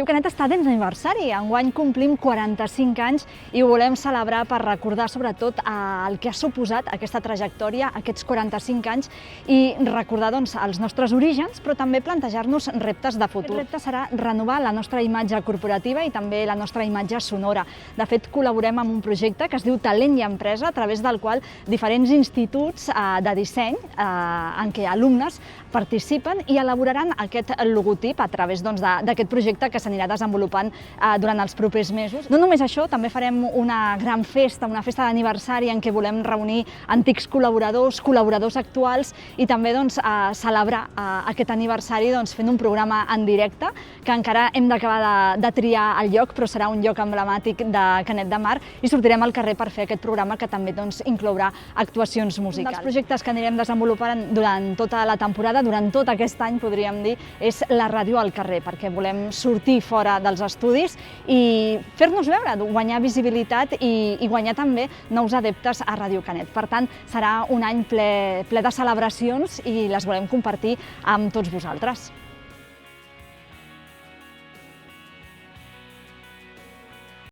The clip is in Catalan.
Radio Canet està d'aniversari, enguany complim 45 anys i ho volem celebrar per recordar sobretot el que ha suposat aquesta trajectòria, aquests 45 anys, i recordar els nostres orígens, però també plantejar-nos reptes de futur. El repte serà renovar la nostra imatge corporativa i també la nostra imatge sonora. De fet, col·laborem amb un projecte que es diu Talent i Empresa, a través del qual diferents instituts de disseny en què alumnes participen i elaboraran aquest logotip a través d'aquest projecte que s'anirà desenvolupant durant els propers mesos. No només això, també farem una gran festa, una festa d'aniversari en què volem reunir antics col·laboradors actuals i també celebrar aquest aniversari fent un programa en directe, que encara hem d'acabar de triar el lloc, però serà un lloc emblemàtic de Canet de Mar i sortirem al carrer per fer aquest programa que també inclourà actuacions musicals. Un dels projectes que anirem desenvolupant durant tota la temporada, durant tot aquest any, podríem dir, és la ràdio al carrer, perquè volem sortir fora dels estudis i fer-nos veure, guanyar visibilitat i guanyar també nous adeptes a Radio Canet. Per tant, serà un any ple de celebracions i les volem compartir amb tots vosaltres.